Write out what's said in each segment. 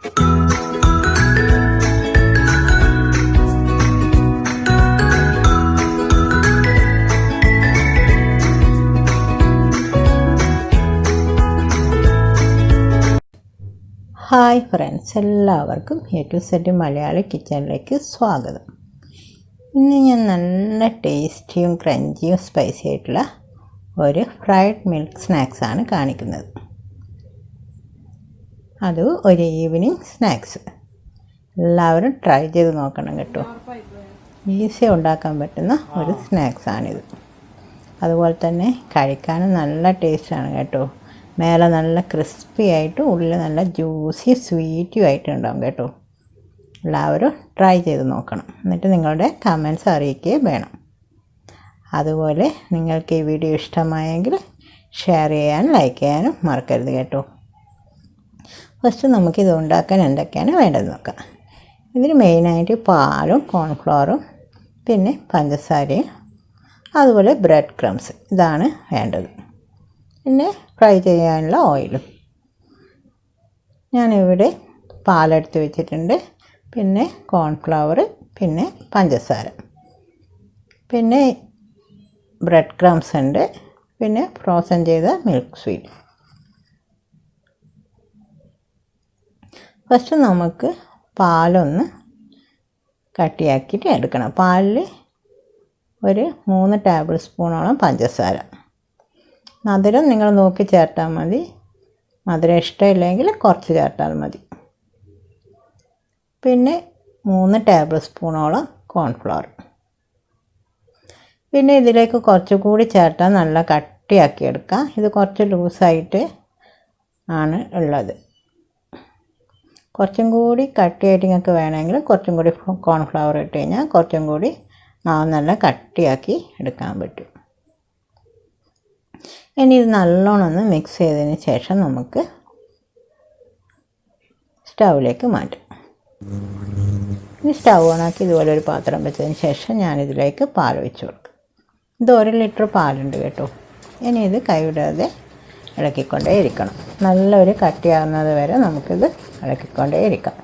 Hi friends, എല്ലാവർക്കും AtoZMalayali കിച്ചണിലേക്ക് സ്വാഗതം. ഇന്ന് ഞാൻ നല്ല ടേസ്റ്റിയും ക്രഞ്ചിയും സ്പൈസി ആയിട്ടുള്ള ഒരു ഫ്രൈഡ് മിൽക്ക് സ്നാക്സ് ആണ് കാണിക്കുന്നത്. അത് ഒരു ഈവനിങ് സ്നാക്സ്. എല്ലാവരും ട്രൈ ചെയ്ത് നോക്കണം കേട്ടോ. ഈസി ഉണ്ടാക്കാൻ പറ്റുന്ന ഒരു സ്നാക്സാണിത്. അതുപോലെ തന്നെ കഴിക്കാനും നല്ല ടേസ്റ്റാണ് കേട്ടോ. മേലെ നല്ല ക്രിസ്പി ആയിട്ട് ഉള്ളിൽ നല്ല ജ്യൂസി സ്വീറ്റും ആയിട്ട് ഉണ്ടാവും കേട്ടോ. എല്ലാവരും ട്രൈ ചെയ്ത് നോക്കണം. എന്നിട്ട് നിങ്ങളുടെ കമൻറ്റ്സ് അറിയിക്കുകയും വേണം. അതുപോലെ നിങ്ങൾക്ക് ഈ വീഡിയോ ഇഷ്ടമായെങ്കിൽ ഷെയർ ചെയ്യാനും ലൈക്ക് ചെയ്യാനും മറക്കരുത് കേട്ടോ. ഫസ്റ്റ് നമുക്കിത് ഉണ്ടാക്കാൻ എന്തൊക്കെയാണ് വേണ്ടത് നോക്കാം. ഇതിന് മെയിനായിട്ട് പാലും കോൺഫ്ലവറും പിന്നെ പഞ്ചസാരയും അതുപോലെ ബ്രെഡ് ക്രംസ് ഇതാണ് വേണ്ടത്. പിന്നെ ഫ്രൈ ചെയ്യാനുള്ള ഓയിലും. ഞാനിവിടെ പാലെടുത്ത് വെച്ചിട്ടുണ്ട്, പിന്നെ കോൺഫ്ലവർ, പിന്നെ പഞ്ചസാര, പിന്നെ ബ്രെഡ് ക്രംസ് ഉണ്ട്, പിന്നെ ഫ്രോസൺ ചെയ്ത മിൽക്ക് സ്വീറ്റ്. ഫസ്റ്റ് നമുക്ക് പാലൊന്ന് കട്ടിയാക്കിയിട്ട് എടുക്കണം. പാലിൽ ഒരു 3 ടേബിൾ സ്പൂണോളം പഞ്ചസാര. മധുരം നിങ്ങൾ നോക്കി ചേർത്താൽ മതി. മധുരം ഇഷ്ടമില്ലെങ്കിൽ കുറച്ച് ചേർത്താൽ മതി. പിന്നെ 3 ടേബിൾ സ്പൂണോളം കോൺഫ്ലവർ. പിന്നെ ഇതിലേക്ക് കുറച്ചുകൂടി ചേർത്താൽ നല്ല കട്ടിയാക്കി എടുക്കാം. ഇത് കുറച്ച് ലൂസായിട്ട് ആണ് ഉള്ളത്. കുറച്ചും കൂടി കട്ടിയായിട്ട് നിങ്ങൾക്ക് വേണമെങ്കിൽ കുറച്ചും കൂടി കോൺഫ്ലവർ ഇട്ട് കഴിഞ്ഞാൽ കുറച്ചും കൂടി മാവ് നല്ല കട്ടിയാക്കി എടുക്കാൻ പറ്റും. ഇനി ഇത് നല്ലോണം ഒന്ന് മിക്സ് ചെയ്തതിന് ശേഷം നമുക്ക് സ്റ്റൗവിലേക്ക് മാറ്റാം. ഇനി സ്റ്റൗ ഓണാക്കി ഇതുപോലെ ഒരു പാത്രം വെച്ചതിന് ശേഷം ഞാനിതിലേക്ക് പാൽ ഒഴിച്ച് കൊടുക്കും. ഇത് 1 ലിറ്റർ പാലുണ്ട് കേട്ടോ. ഇനി ഇത് കൈവിടാതെ ഇളക്കിക്കൊണ്ടേ ഇരിക്കണം. നല്ലൊരു കട്ടിയാകുന്നത് വരെ നമുക്കിത് ഇളക്കിക്കൊണ്ടേ ഇരിക്കാം.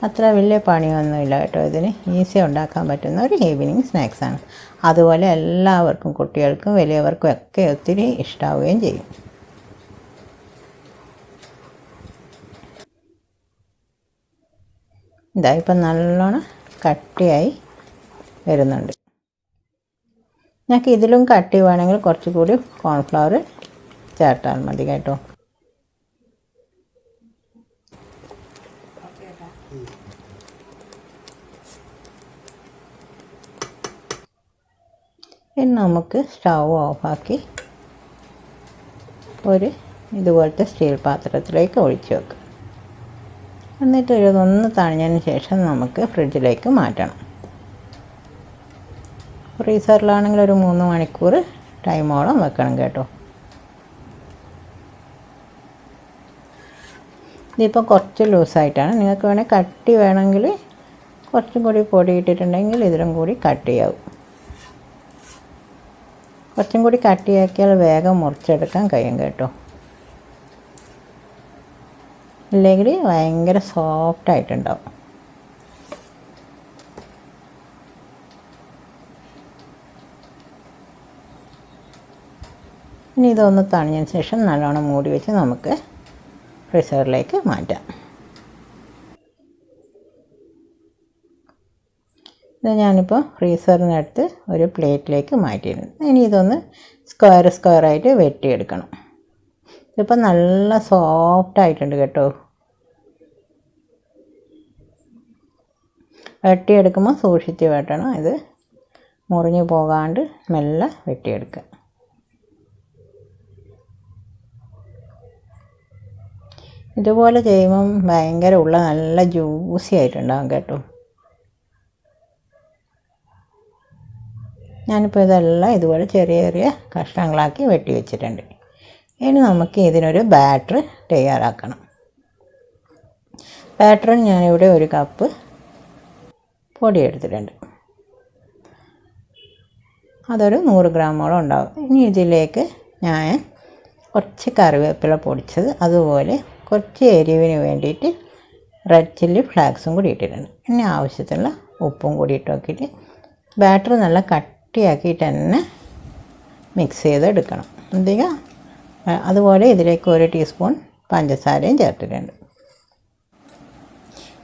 അത്ര വലിയ പണിയൊന്നുമില്ല കേട്ടോ. ഇതിന് ഈസി ഉണ്ടാക്കാൻ പറ്റുന്ന ഒരു ഈവനിങ് സ്നാക്സാണ്. അതുപോലെ എല്ലാവർക്കും, കുട്ടികൾക്കും വലിയവർക്കും ഒക്കെ ഒത്തിരി ഇഷ്ടമാവുകയും ചെയ്യും. ഇതാ ഇപ്പം നല്ലോണം കട്ടിയായി വരുന്നുണ്ട്. ഞങ്ങൾക്ക് ഇതിലും കട്ടി വേണമെങ്കിൽ കുറച്ചുകൂടി കോൺഫ്ലവർ ചേർത്താൽ മതി കേട്ടോ. ഇനി നമുക്ക് സ്റ്റൗ ഓഫാക്കി ഒരു ഇതുപോലത്തെ സ്റ്റീൽ പാത്രത്തിലേക്ക് ഒഴിച്ച് വെക്കാം. എന്നിട്ട് ഇതൊന്ന് തണിഞ്ഞതിന് ശേഷം നമുക്ക് ഫ്രിഡ്ജിലേക്ക് മാറ്റണം. ഫ്രീസറിലാണെങ്കിൽ ഒരു 3 മണിക്കൂർ ടൈമോളം വെക്കണം കേട്ടോ. ഇതിപ്പോൾ കുറച്ച് ലൂസായിട്ടാണ്. നിങ്ങൾക്ക് വേണമെങ്കിൽ കട്ടി വേണമെങ്കിൽ കുറച്ചും കൂടി പൊടി ഇട്ടിട്ടുണ്ടെങ്കിൽ ഇതിലും കൂടി കട്ടിയാവും. കുറച്ചും കൂടി കട്ടിയാക്കിയാൽ വേഗം മുറിച്ചെടുക്കാൻ കഴിയും കേട്ടോ. ഇല്ലെങ്കിൽ ഭയങ്കര സോഫ്റ്റായിട്ടുണ്ടാവും. ഇനി ഇതൊന്ന് തണിഞ്ഞതിന് ശേഷം നല്ലോണം മൂടി വെച്ച് നമുക്ക് ഫ്രീസറിലേക്ക് മാറ്റാം. ഇത് ഞാനിപ്പോൾ ഫ്രീസറിനടുത്ത് ഒരു പ്ലേറ്റിലേക്ക് മാറ്റിയിരുന്നു. ഇനി ഇതൊന്ന് സ്ക്വയറായിട്ട് വെട്ടിയെടുക്കണം. ഇതിപ്പോൾ നല്ല സോഫ്റ്റായിട്ടുണ്ട് കേട്ടോ. വെട്ടിയെടുക്കുമ്പോൾ സൂക്ഷിച്ച് വെട്ടണം. ഇത് മുറിഞ്ഞു പോകാണ്ട് മെല്ലെ വെട്ടിയെടുക്കുക. ഇതുപോലെ ചെയ്യുമ്പം ഭയങ്കര നല്ല ജ്യൂസി ആയിട്ടുണ്ടാകും കേട്ടോ. ഞാനിപ്പോൾ ഇതെല്ലാം ഇതുപോലെ ചെറിയ ചെറിയ കഷ്ണങ്ങളാക്കി വെട്ടി വെച്ചിട്ടുണ്ട്. ഇനി നമുക്ക് ഇതിനൊരു ബാറ്റർ തയ്യാറാക്കണം. ബാറ്ററിന് ഞാനിവിടെ 1 കപ്പ് പൊടി എടുത്തിട്ടുണ്ട്. അതൊരു 100 ഗ്രാമോളം ഉണ്ടാവും. ഇനി ഇതിലേക്ക് ഞാൻ കുറച്ച് കറിവേപ്പില പൊടിച്ചത്, അതുപോലെ കുറച്ച് എരിവിന് വേണ്ടിയിട്ട് റെഡ് ചില്ലി ഫ്ലാക്സും കൂടി ഇട്ടിട്ടുണ്ട്. പിന്നെ ആവശ്യത്തിനുള്ള ഉപ്പും കൂടി ഇട്ട് നോക്കിയിട്ട് ബാറ്റർ നല്ല കട്ടിയാക്കിയിട്ട് തന്നെ മിക്സ് ചെയ്തെടുക്കണം. അതുപോലെ ഇതിലേക്ക് 1 ടീസ്പൂൺ പഞ്ചസാരയും ചേർത്തിട്ടുണ്ട്.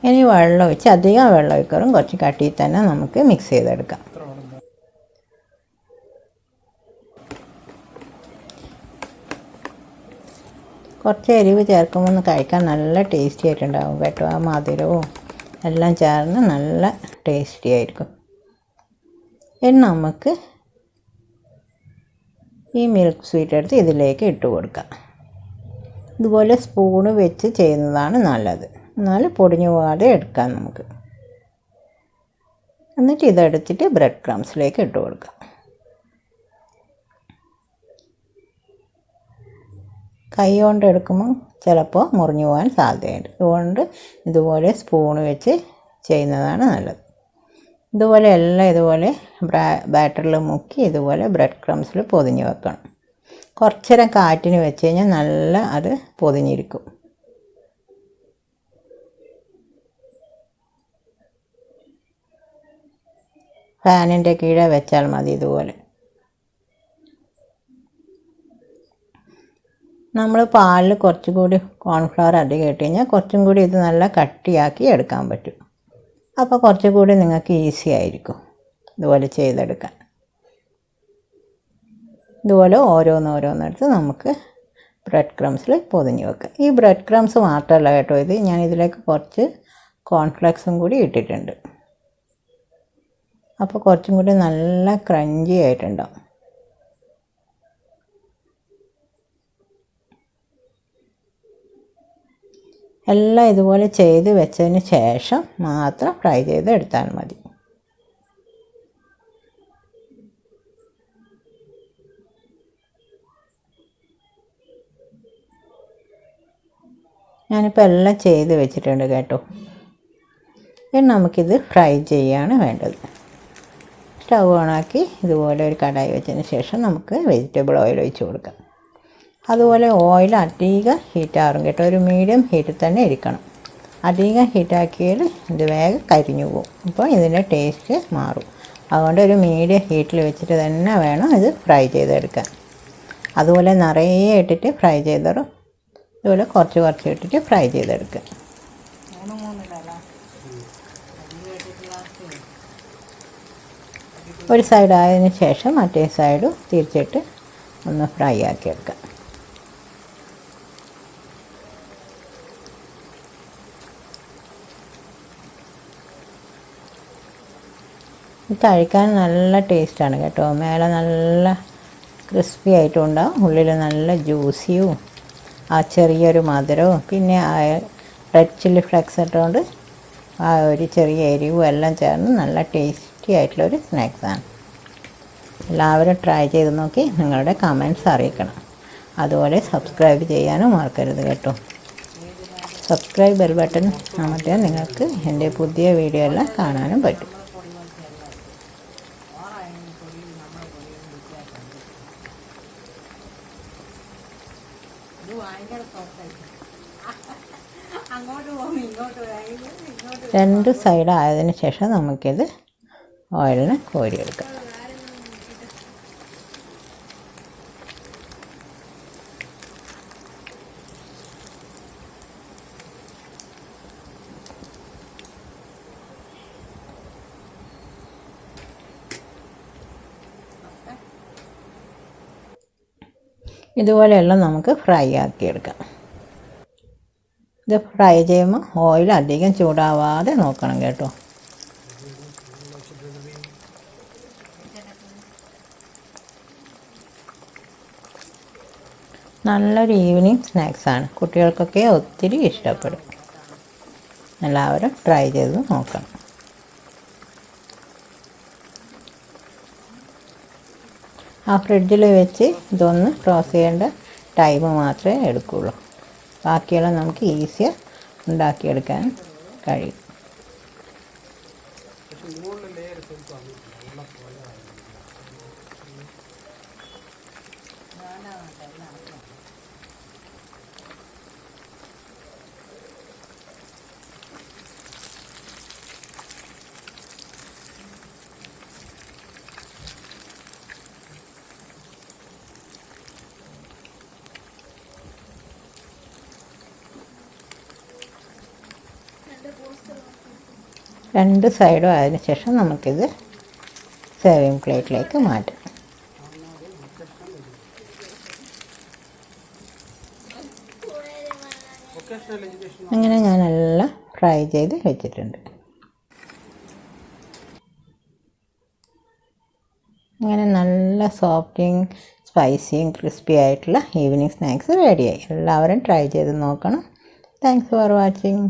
ഇനി വെള്ളം ഒഴിച്ച്, അധികം വെള്ളം ഒഴിക്കാറും കുറച്ച് കട്ടിയിൽ തന്നെ നമുക്ക് മിക്സ് ചെയ്തെടുക്കാം. കുറച്ച് എരിവ് ചേർക്കുമ്പോൾ കഴിക്കാൻ നല്ല ടേസ്റ്റി ആയിട്ടുണ്ടാകും കേട്ടോ. ആ മധുരവും എല്ലാം ചേർന്ന് നല്ല ടേസ്റ്റി ആയിരിക്കും. ഇനി നമുക്ക് ഈ മിൽക്ക് സ്വീറ്റ് എടുത്ത് ഇതിലേക്ക് ഇട്ട് കൊടുക്കാം. ഇതുപോലെ സ്പൂണ് വെച്ച് ചെയ്യുന്നതാണ് നല്ലത്, എന്നാൽ പൊടിഞ്ഞു പോകാതെ എടുക്കാം നമുക്ക്. എന്നിട്ട് ഇതെടുത്തിട്ട് ബ്രെഡ് ക്രംസിലേക്ക് ഇട്ട് കൊടുക്കാം. കൈ കൊണ്ട് എടുക്കുമ്പോൾ ചിലപ്പോൾ മുറിഞ്ഞു പോകാൻ സാധ്യതയുണ്ട്. അതുകൊണ്ട് ഇതുപോലെ സ്പൂണ് വെച്ച് ചെയ്യുന്നതാണ് നല്ലത്. ഇതുപോലെ എല്ലാം ഇതുപോലെ ബാറ്ററിൽ മുക്കി ഇതുപോലെ ബ്രെഡ് ക്രംസിൽ പൊതിഞ്ഞ് വെക്കണം. കുറച്ച് നേരം കാറ്റിന് വെച്ച് കഴിഞ്ഞാൽ നല്ല അത് പൊതിഞ്ഞിരിക്കും. ഫാനിൻ്റെ കീഴെ വെച്ചാൽ മതി. ഇതുപോലെ നമ്മൾ പാലിൽ കുറച്ചുകൂടി കോൺഫ്ലവർ അധികം ഇട്ട് കഴിഞ്ഞാൽ കുറച്ചും കൂടി ഇത് നല്ല കട്ടിയാക്കി എടുക്കാൻ പറ്റും. അപ്പോൾ കുറച്ചുകൂടി നിങ്ങൾക്ക് ഈസി ആയിരിക്കും ഇതുപോലെ ചെയ്തെടുക്കാൻ. ഇതുപോലെ ഓരോന്നോരോന്നെടുത്ത് നമുക്ക് ബ്രെഡ് ക്രംസിൽ പൊതിഞ്ഞ് വെക്കാം. ഈ ബ്രെഡ് ക്രംസ് മാത്രമല്ല കേട്ടോ, ഇത് ഞാൻ ഇതിലേക്ക് കുറച്ച് കോൺഫ്ലെക്സും കൂടി ഇട്ടിട്ടുണ്ട്. അപ്പോൾ കുറച്ചും കൂടി നല്ല ക്രഞ്ചി ആയിട്ടുണ്ടാവും. എല്ലാം ഇതുപോലെ ചെയ്ത് വെച്ചതിന് ശേഷം മാത്രം ഫ്രൈ ചെയ്ത് എടുത്താൽ മതി. ഞാനിപ്പോൾ എല്ലാം ചെയ്ത് വെച്ചിട്ടുണ്ട് കേട്ടോ. ഇനി നമുക്കിത് ഫ്രൈ ചെയ്യാണ് വേണ്ടത്. സ്റ്റൗ ഓണാക്കി ഇതുപോലെ ഒരു കടായി വെച്ചതിന് ശേഷം നമുക്ക് വെജിറ്റബിൾ ഓയിൽ ഒഴിച്ച് കൊടുക്കാം. അതുപോലെ ഓയിൽ അധികം ഹീറ്റാറും കേട്ടോ, ഒരു മീഡിയം ഹീറ്റിൽ തന്നെ ഇരിക്കണം. അധികം ഹീറ്റാക്കിയാൽ ഇത് വേഗം കരിഞ്ഞു പോകും. അപ്പോൾ ഇതിൻ്റെ ടേസ്റ്റ് മാറും. അതുകൊണ്ട് ഒരു മീഡിയം ഹീറ്റിൽ വെച്ചിട്ട് തന്നെ വേണം ഇത് ഫ്രൈ ചെയ്തെടുക്കാൻ. അതുപോലെ നിറയെ ഇട്ടിട്ട് ഫ്രൈ ചെയ്തോറും ഇതുപോലെ കുറച്ച് കുറച്ച് ഇട്ടിട്ട് ഫ്രൈ ചെയ്തെടുക്കുക. ഒരു സൈഡ് ആയതിന് ശേഷം മറ്റേ സൈഡും തിരിച്ചിട്ട് ഒന്ന് ഫ്രൈ ആക്കിയെടുക്കാം. ഇത് കഴിക്കാൻ നല്ല ടേസ്റ്റാണ് കേട്ടോ. മേലെ നല്ല ക്രിസ്പി ആയിട്ടും ഉണ്ടാവും, ഉള്ളിൽ നല്ല ജ്യൂസിയും ആ ചെറിയൊരു മധുരവും പിന്നെ ആ റെഡ് ചില്ലി ഫ്ലെക്സ് ഇട്ടുകൊണ്ട് ആ ഒരു ചെറിയ എരിവും എല്ലാം ചേർന്ന് നല്ല ടേസ്റ്റി ആയിട്ടുള്ളൊരു സ്നാക്സാണ്. എല്ലാവരും ട്രൈ ചെയ്ത് നോക്കി നിങ്ങളുടെ കമൻറ്റ്സ് അറിയിക്കണം. അതുപോലെ സബ്സ്ക്രൈബ് ചെയ്യാനും മറക്കരുത് കേട്ടോ. സബ്സ്ക്രൈബ് ബെൽ ബട്ടൺ അമർത്തിയാൽ നിങ്ങൾക്ക് എൻ്റെ പുതിയ വീഡിയോ എല്ലാം കാണാനും പറ്റും. രണ്ട് സൈഡ് ആയതിനു ശേഷം നമുക്കിത് ഓയിലിന് കോരിയെടുക്കാം. ഇതുപോലെയെല്ലാം നമുക്ക് ഫ്രൈ ആക്കിയെടുക്കാം. ഇത് ഫ്രൈ ചെയ്യുമ്പോൾ ഓയിൽ അധികം ചൂടാവാതെ നോക്കണം കേട്ടോ. നല്ലൊരു ഈവനിങ് സ്നാക്സാണ്, കുട്ടികൾക്കൊക്കെ ഒത്തിരി ഇഷ്ടപ്പെടും. എല്ലാവരും ട്രൈ ചെയ്ത് നോക്കണം. ആ ഫ്രിഡ്ജിൽ വെച്ച് ഇതൊന്ന് ഫ്രോസ് ചെയ്യേണ്ട ടൈം മാത്രമേ എടുക്കുകയുള്ളൂ. ബാക്കിയെല്ലാം നമുക്ക് ഈസിയായി ഉണ്ടാക്കിയെടുക്കാൻ കഴിയും. രണ്ട് സൈഡും ആയതിനു ശേഷം നമുക്കിത് സെർവിങ് പ്ലേറ്റിലേക്ക് മാറ്റാം. അങ്ങനെ ഞാനെല്ലാം ഫ്രൈ ചെയ്ത് വെച്ചിട്ടുണ്ട്. അങ്ങനെ നല്ല സോഫ്റ്റും സ്പൈസിയും ക്രിസ്പി ആയിട്ടുള്ള ഈവനിങ് സ്നാക്സ് റെഡിയായി. എല്ലാവരും ട്രൈ ചെയ്ത് നോക്കണം. Thanks for watching.